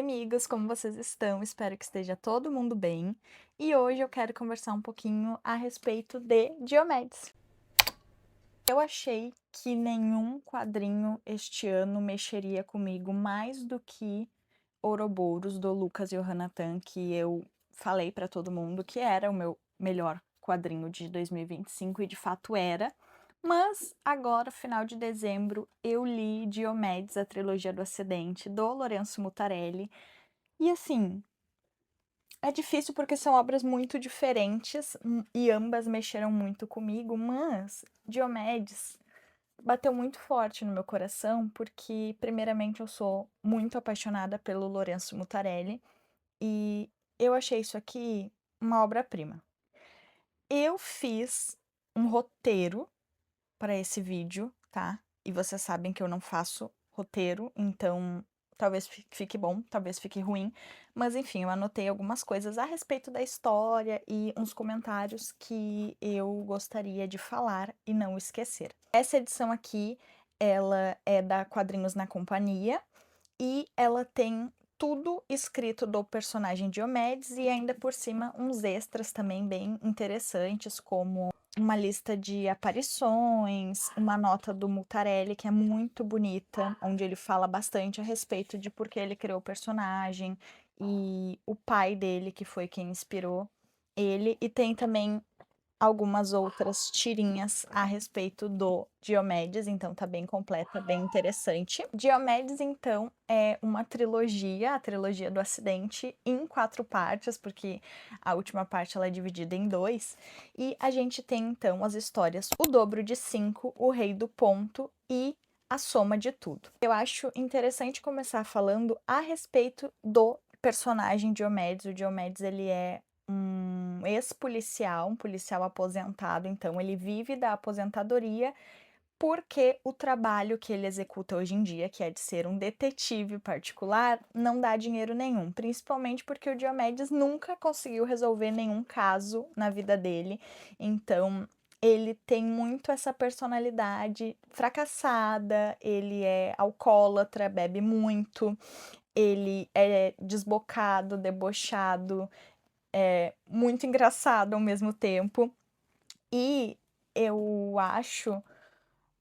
Oi, amigos, como vocês estão? Espero que esteja todo mundo bem. E hoje eu quero conversar um pouquinho a respeito de Diomedes. Eu achei que nenhum quadrinho este ano mexeria comigo mais do que Ouroboros, do Lucas Johannathan, que eu falei para todo mundo que era o meu melhor quadrinho de 2025 e de fato era. Mas agora, final de dezembro, eu li Diomedes, a trilogia do Acidente, do Lourenço Mutarelli. E assim, é difícil porque são obras muito diferentes e ambas mexeram muito comigo, mas Diomedes bateu muito forte no meu coração porque, primeiramente, eu sou muito apaixonada pelo Lourenço Mutarelli e eu achei isso aqui uma obra-prima. Eu fiz um roteiro para esse vídeo, tá? E vocês sabem que eu não faço roteiro, então talvez fique bom, talvez fique ruim, mas enfim, eu anotei algumas coisas a respeito da história e uns comentários que eu gostaria de falar e não esquecer. Essa edição aqui, ela é da Quadrinhos na Companhia e ela tem tudo escrito do personagem Diomedes e ainda por cima uns extras também bem interessantes, como uma lista de aparições, uma nota do Mutarelli que é muito bonita, onde ele fala bastante a respeito de por que ele criou o personagem e o pai dele, que foi quem inspirou ele, e tem também algumas outras tirinhas a respeito do Diomedes, então tá bem completa, bem interessante. Diomedes, então, é uma trilogia, a trilogia do acidente, em 4 partes, porque a última parte ela é dividida em 2, e a gente tem, então, as histórias O Dobro de 5, O Rei do Ponto e A Soma de Tudo. Eu acho interessante começar falando a respeito do personagem Diomedes. O Diomedes, ele é um ex-policial, um policial aposentado, então ele vive da aposentadoria porque o trabalho que ele executa hoje em dia, que é de ser um detetive particular, não dá dinheiro nenhum, principalmente porque o Diomedes nunca conseguiu resolver nenhum caso na vida dele. Então, ele tem muito essa personalidade fracassada, ele é alcoólatra, bebe muito, ele é desbocado, debochado, muito engraçado ao mesmo tempo. E eu acho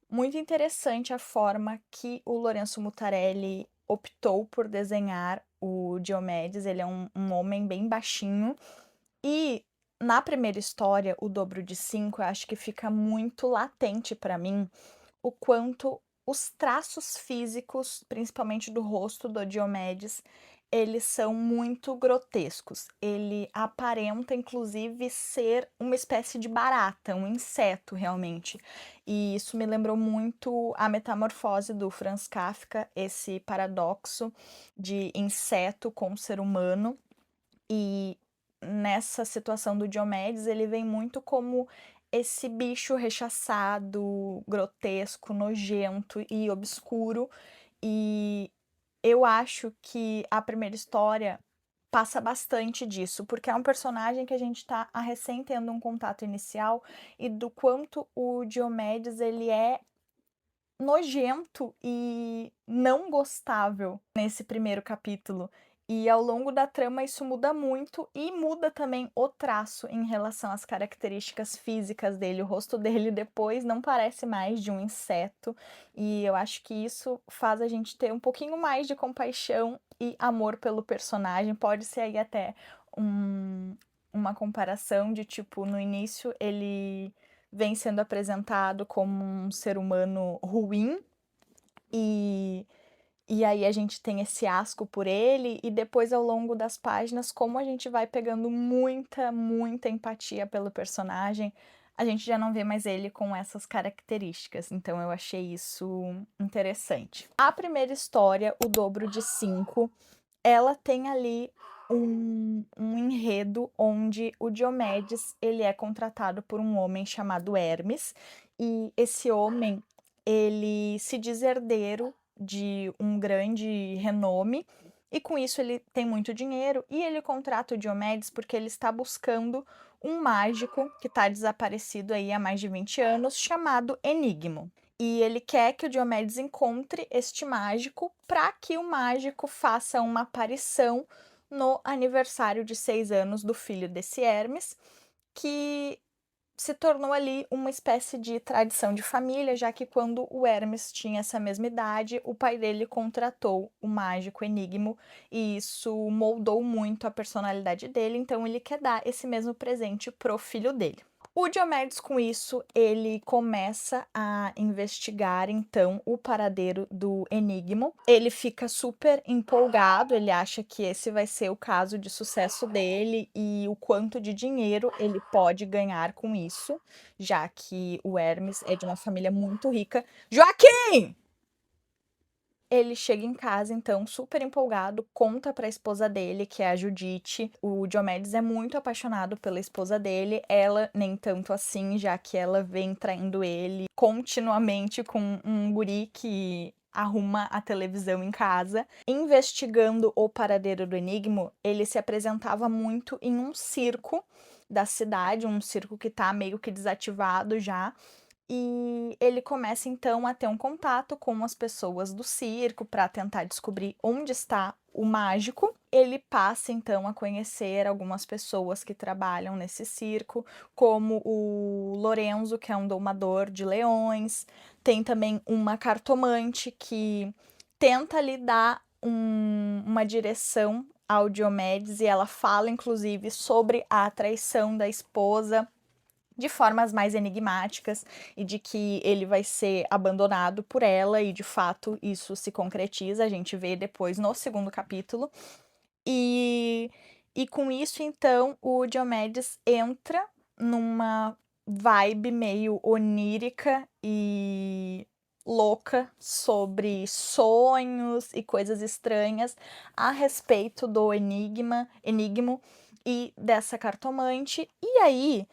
muito interessante a forma que o Lourenço Mutarelli optou por desenhar o Diomedes. Ele é um homem bem baixinho. E na primeira história, O Dobro de 5, eu acho que fica muito latente para mim o quanto os traços físicos, principalmente do rosto do Diomedes, eles são muito grotescos. Ele aparenta, inclusive, ser uma espécie de barata, um inseto, realmente. E isso me lembrou muito a Metamorfose do Franz Kafka, esse paradoxo de inseto com ser humano. E nessa situação do Diomedes, ele vem muito como esse bicho rechaçado, grotesco, nojento e obscuro. E eu acho que a primeira história passa bastante disso, porque é um personagem que a gente tá recém tendo um contato inicial e do quanto o Diomedes ele é nojento e não gostável nesse primeiro capítulo. E ao longo da trama isso muda muito e muda também o traço em relação às características físicas dele. O rosto dele depois não parece mais de um inseto, e eu acho que isso faz a gente ter um pouquinho mais de compaixão e amor pelo personagem. Pode ser aí até uma comparação de tipo, no início ele vem sendo apresentado como um ser humano ruim e e aí a gente tem esse asco por ele e depois ao longo das páginas, como a gente vai pegando muita, muita empatia pelo personagem, a gente já não vê mais ele com essas características. Então eu achei isso interessante. A primeira história, O Dobro de 5, ela tem ali um enredo onde o Diomedes ele é contratado por um homem chamado Hermes, e esse homem ele se diz herdeiro de um grande renome, e com isso ele tem muito dinheiro, e ele contrata o Diomedes porque ele está buscando um mágico que está desaparecido aí há mais de 20 anos, chamado Enigmo. E ele quer que o Diomedes encontre este mágico para que o mágico faça uma aparição no aniversário de 6 anos do filho desse Hermes, que se tornou ali uma espécie de tradição de família, já que quando o Hermes tinha essa mesma idade, o pai dele contratou o mágico Enigmo e isso moldou muito a personalidade dele, então ele quer dar esse mesmo presente pro filho dele. O Diomedes, com isso, ele começa a investigar, então, o paradeiro do Enigmo. Ele fica super empolgado, ele acha que esse vai ser o caso de sucesso dele e o quanto de dinheiro ele pode ganhar com isso, já que o Hermes é de uma família muito rica. Joaquim! Ele chega em casa, então, super empolgado, conta pra esposa dele, que é a Judite. O Diomedes é muito apaixonado pela esposa dele, ela nem tanto assim, já que ela vem traindo ele continuamente com um guri que arruma a televisão em casa. Investigando o paradeiro do Enigmo, ele se apresentava muito em um circo da cidade, um circo que tá meio que desativado já. E ele começa então a ter um contato com as pessoas do circo para tentar descobrir onde está o mágico. Ele passa então a conhecer algumas pessoas que trabalham nesse circo, como o Lorenzo, que é um domador de leões. Tem também uma cartomante que tenta lhe dar uma direção ao Diomedes e ela fala inclusive sobre a traição da esposa de formas mais enigmáticas e de que ele vai ser abandonado por ela e de fato isso se concretiza, a gente vê depois no segundo capítulo. E, e com isso, então, o Diomedes entra numa vibe meio onírica e louca sobre sonhos e coisas estranhas a respeito do enigmo e dessa cartomante. E aí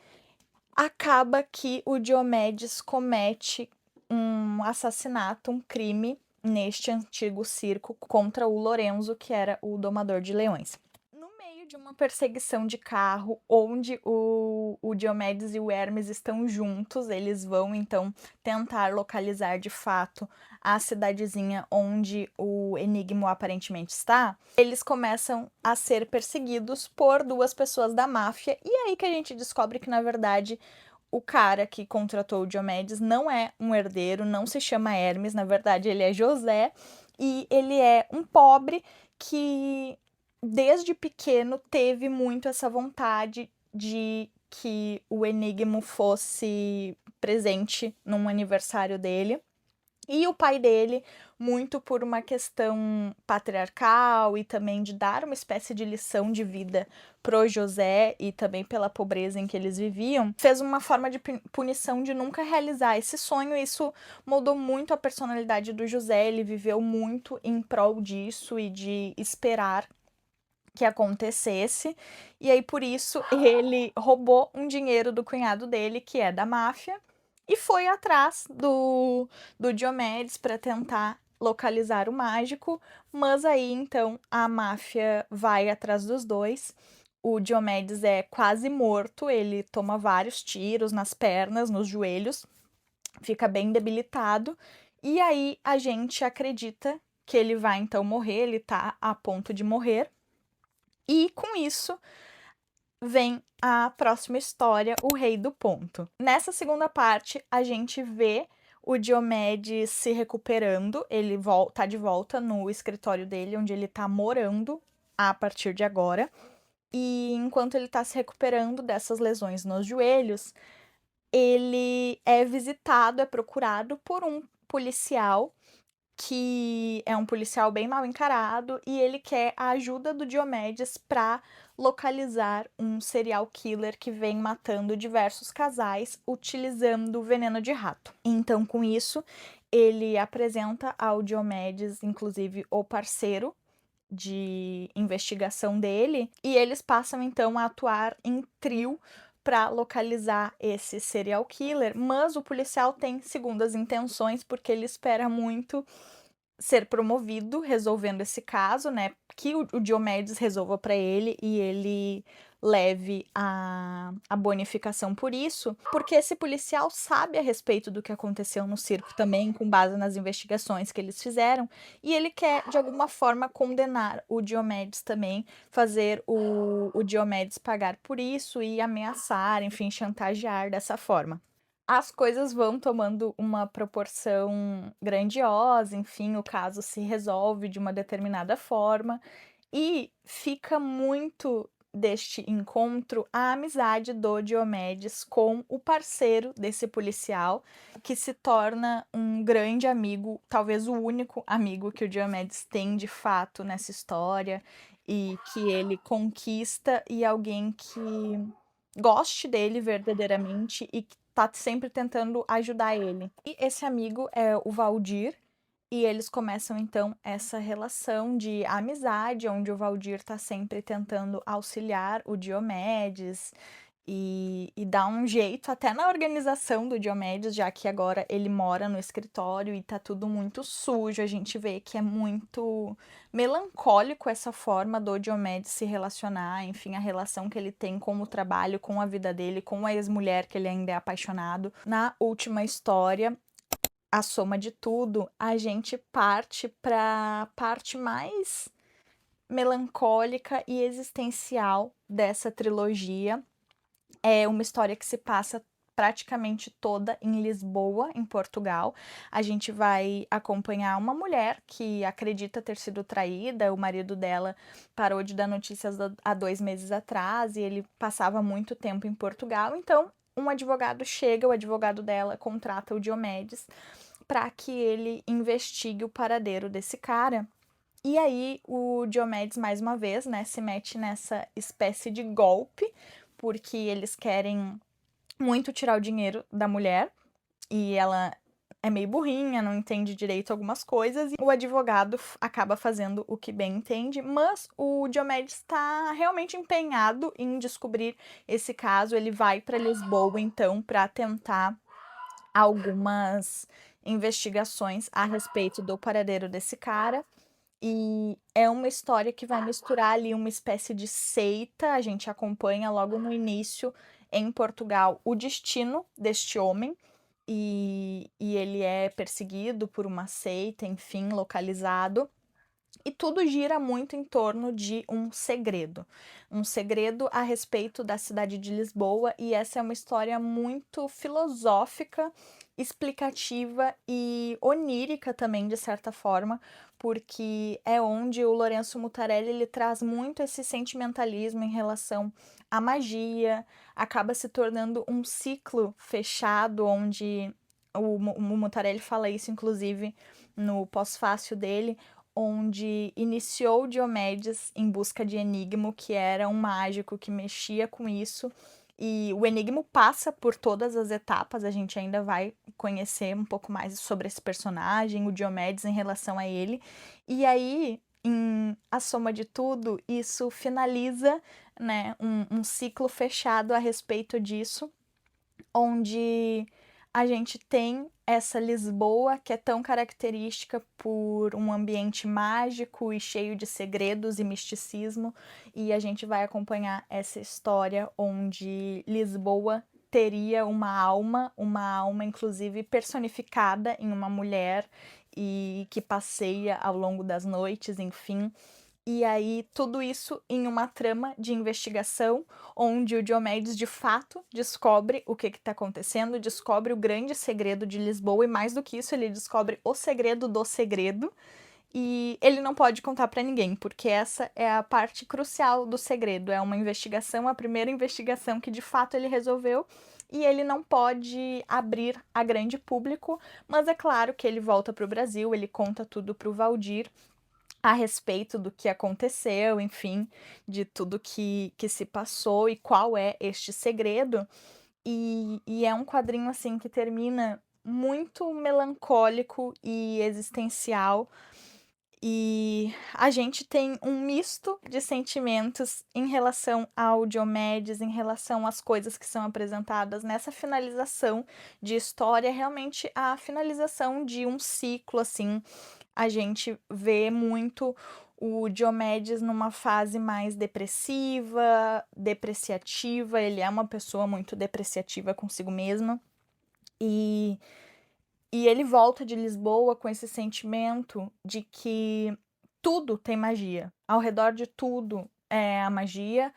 acaba que o Diomedes comete um assassinato, um crime neste antigo circo contra o Lorenzo, que era o domador de leões. No meio de uma perseguição de carro, onde o Diomedes e o Hermes estão juntos, eles vão então tentar localizar de fato a cidadezinha onde o Enigmo aparentemente está. Eles começam a ser perseguidos por duas pessoas da máfia, e é aí que a gente descobre que, na verdade, o cara que contratou o Diomedes não é um herdeiro, não se chama Hermes, na verdade ele é José, e ele é um pobre que desde pequeno teve muito essa vontade de que o Enigmo fosse presente num aniversário dele. E o pai dele, muito por uma questão patriarcal e também de dar uma espécie de lição de vida pro José e também pela pobreza em que eles viviam, fez uma forma de punição de nunca realizar esse sonho. E isso moldou muito a personalidade do José, ele viveu muito em prol disso e de esperar que acontecesse. E aí, por isso, ele roubou um dinheiro do cunhado dele, que é da máfia, e foi atrás do Diomedes para tentar localizar o mágico, mas aí então a máfia vai atrás dos dois. O Diomedes é quase morto, ele toma vários tiros nas pernas, nos joelhos, fica bem debilitado, e aí a gente acredita que ele vai então morrer, ele tá a ponto de morrer. E com isso vem a próxima história, O Rei do Ponto. Nessa segunda parte, a gente vê o Diomedes se recuperando, ele tá de volta no escritório dele, onde ele tá morando a partir de agora. E enquanto ele tá se recuperando dessas lesões nos joelhos, ele é visitado, é procurado por um policial que é um policial bem mal encarado e ele quer a ajuda do Diomedes para localizar um serial killer que vem matando diversos casais utilizando veneno de rato. Então, com isso, ele apresenta ao Diomedes, inclusive, o parceiro de investigação dele, e eles passam então a atuar em trio para localizar esse serial killer, mas o policial tem segundas intenções porque ele espera muito ser promovido resolvendo esse caso, né, que o Diomedes resolva para ele e ele leve a bonificação por isso, porque esse policial sabe a respeito do que aconteceu no circo também, com base nas investigações que eles fizeram, e ele quer, de alguma forma, condenar o Diomedes também, fazer o Diomedes pagar por isso e ameaçar, enfim, chantagear dessa forma. As coisas vão tomando uma proporção grandiosa, enfim, o caso se resolve de uma determinada forma e fica muito deste encontro a amizade do Diomedes com o parceiro desse policial, que se torna um grande amigo, talvez o único amigo que o Diomedes tem de fato nessa história e que ele conquista e alguém que goste dele verdadeiramente e que tá sempre tentando ajudar ele. E esse amigo é o Valdir, e eles começam então essa relação de amizade, onde o Valdir tá sempre tentando auxiliar o Diomedes e dá um jeito até na organização do Diomedes, já que agora ele mora no escritório e tá tudo muito sujo. A gente vê que é muito melancólico essa forma do Diomedes se relacionar, enfim, a relação que ele tem com o trabalho, com a vida dele, com a ex-mulher que ele ainda é apaixonado. Na última história, a soma de tudo, a gente parte para parte mais melancólica e existencial dessa trilogia. É uma história que se passa praticamente toda em Lisboa, em Portugal. A gente vai acompanhar uma mulher que acredita ter sido traída, o marido dela parou de dar notícias há 2 meses atrás e ele passava muito tempo em Portugal. Então, um advogado chega, o advogado dela contrata o Diomedes para que ele investigue o paradeiro desse cara. E aí o Diomedes, mais uma vez, né, se mete nessa espécie de golpe, porque eles querem muito tirar o dinheiro da mulher e ela é meio burrinha, não entende direito algumas coisas, e o advogado acaba fazendo o que bem entende, mas o Diomedes está realmente empenhado em descobrir esse caso. Ele vai para Lisboa, então, para tentar algumas investigações a respeito do paradeiro desse cara. E é uma história que vai misturar ali uma espécie de seita. A gente acompanha logo no início, em Portugal, o destino deste homem. E ele é perseguido por uma seita, enfim, localizado. E tudo gira muito em torno de um segredo a respeito da cidade de Lisboa, e essa é uma história muito filosófica, explicativa e onírica também, de certa forma, porque é onde o Lourenço Mutarelli ele traz muito esse sentimentalismo em relação à magia, acaba se tornando um ciclo fechado, onde o Mutarelli fala isso, inclusive, no pós-fácil dele, onde iniciou Diomedes em busca de Enigmo, que era um mágico que mexia com isso. E o Enigmo passa por todas as etapas, a gente ainda vai conhecer um pouco mais sobre esse personagem, o Diomedes em relação a ele. E aí, em A Soma de Tudo, isso finaliza, né, um ciclo fechado a respeito disso, onde a gente tem essa Lisboa que é tão característica por um ambiente mágico e cheio de segredos e misticismo, e a gente vai acompanhar essa história onde Lisboa teria uma alma inclusive personificada em uma mulher e que passeia ao longo das noites, enfim. E aí, tudo isso em uma trama de investigação, onde o Diomedes de fato descobre o que está acontecendo, descobre o grande segredo de Lisboa, e mais do que isso, ele descobre o segredo do segredo. E ele não pode contar para ninguém, porque essa é a parte crucial do segredo. É uma investigação, a primeira investigação que de fato ele resolveu, e ele não pode abrir a grande público, mas é claro que ele volta para o Brasil, ele conta tudo para o Valdir a respeito do que aconteceu, enfim, de tudo que se passou e qual é este segredo. E é um quadrinho, assim, que termina muito melancólico e existencial. E a gente tem um misto de sentimentos em relação ao Diomedes, em relação às coisas que são apresentadas nessa finalização de história, realmente a finalização de um ciclo, assim, a gente vê muito o Diomedes numa fase mais depressiva, depreciativa, ele é uma pessoa muito depreciativa consigo mesma, e ele volta de Lisboa com esse sentimento de que tudo tem magia, ao redor de tudo é a magia,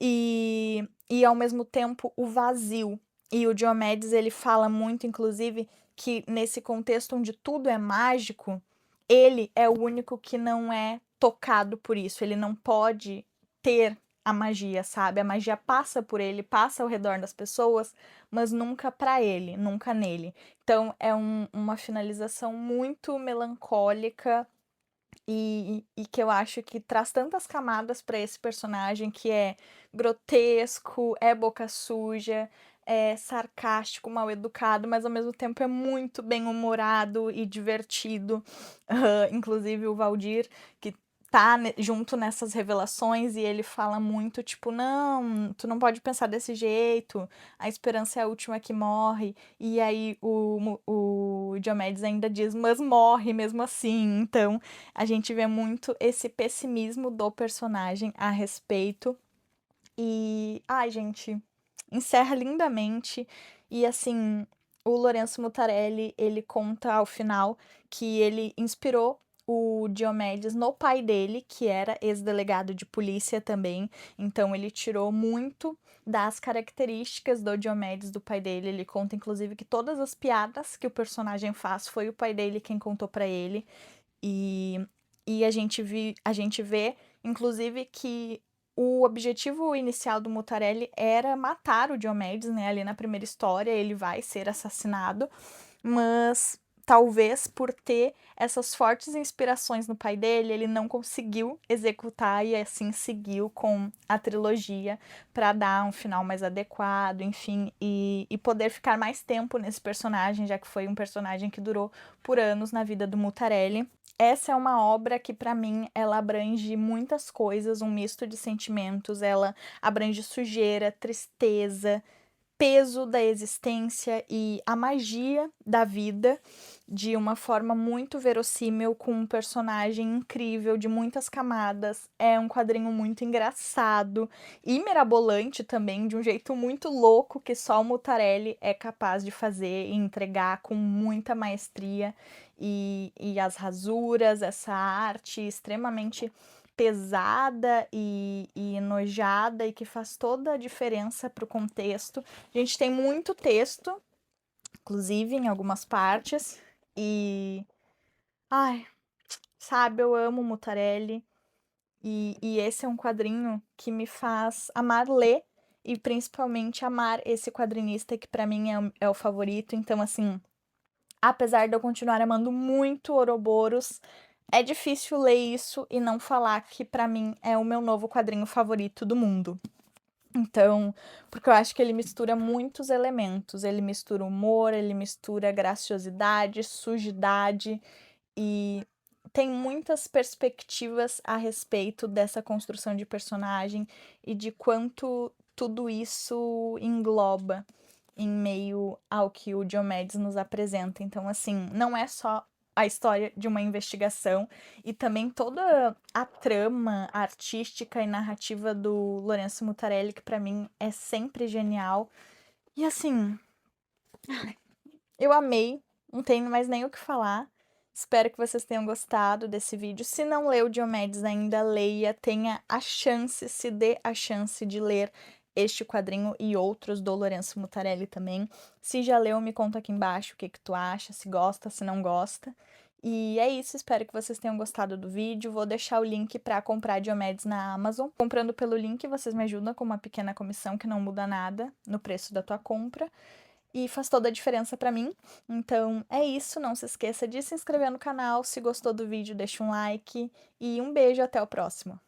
e ao mesmo tempo o vazio. E o Diomedes ele fala muito, inclusive, que nesse contexto onde tudo é mágico, ele é o único que não é tocado por isso, ele não pode ter a magia, sabe? A magia passa por ele, passa ao redor das pessoas, mas nunca para ele, nunca nele. Então é uma finalização muito melancólica e que eu acho que traz tantas camadas para esse personagem que é grotesco, é boca suja, é sarcástico, mal educado, mas ao mesmo tempo é muito bem humorado e divertido. Inclusive o Valdir, que tá junto nessas revelações e ele fala muito tipo, não, tu não pode pensar desse jeito, a esperança é a última que morre. E aí o Diomedes ainda diz, mas morre mesmo assim. Então a gente vê muito esse pessimismo do personagem a respeito. E, ai, gente, encerra lindamente. E assim, o Lourenço Mutarelli, ele conta ao final que ele inspirou o Diomedes no pai dele, que era ex-delegado de polícia também. Então ele tirou muito das características do Diomedes do pai dele. Ele conta inclusive que todas as piadas que o personagem faz foi o pai dele quem contou para ele. E, a gente vê, inclusive, que o objetivo inicial do Mutarelli era matar o Diomedes, né? Ali na primeira história ele vai ser assassinado, mas talvez por ter essas fortes inspirações no pai dele, ele não conseguiu executar e assim seguiu com a trilogia para dar um final mais adequado, enfim, e poder ficar mais tempo nesse personagem, já que foi um personagem que durou por anos na vida do Mutarelli. Essa é uma obra que, para mim, ela abrange muitas coisas, um misto de sentimentos. Ela abrange sujeira, tristeza, peso da existência e a magia da vida de uma forma muito verossímil, com um personagem incrível, de muitas camadas. É um quadrinho muito engraçado e mirabolante também, de um jeito muito louco que só o Mutarelli é capaz de fazer e entregar com muita maestria. E as rasuras, essa arte extremamente pesada e enojada e que faz toda a diferença para o contexto. A gente tem muito texto, inclusive em algumas partes, e ai, sabe, eu amo Mutarelli e esse é um quadrinho que me faz amar ler e principalmente amar esse quadrinista que para mim é o favorito. Então, assim, apesar de eu continuar amando muito Ouroboros, é difícil ler isso e não falar que para mim é o meu novo quadrinho favorito do mundo. Então, porque eu acho que ele mistura muitos elementos. Ele mistura humor, ele mistura graciosidade, sujidade e tem muitas perspectivas a respeito dessa construção de personagem e de quanto tudo isso engloba em meio ao que o Diomedes nos apresenta. Então, assim, não é só a história de uma investigação e também toda a trama artística e narrativa do Lourenço Mutarelli, que para mim é sempre genial. E assim, eu amei, não tenho mais nem o que falar. Espero que vocês tenham gostado desse vídeo. Se não leu Diomedes ainda, leia, tenha a chance, se dê a chance de ler este quadrinho e outros do Lourenço Mutarelli também. Se já leu, me conta aqui embaixo o que tu acha, se gosta, se não gosta. E é isso, espero que vocês tenham gostado do vídeo. Vou deixar o link para comprar Diomedes na Amazon. Comprando pelo link, vocês me ajudam com uma pequena comissão que não muda nada no preço da tua compra. E faz toda a diferença para mim. Então é isso, não se esqueça de se inscrever no canal. Se gostou do vídeo, deixa um like. E um beijo, até o próximo.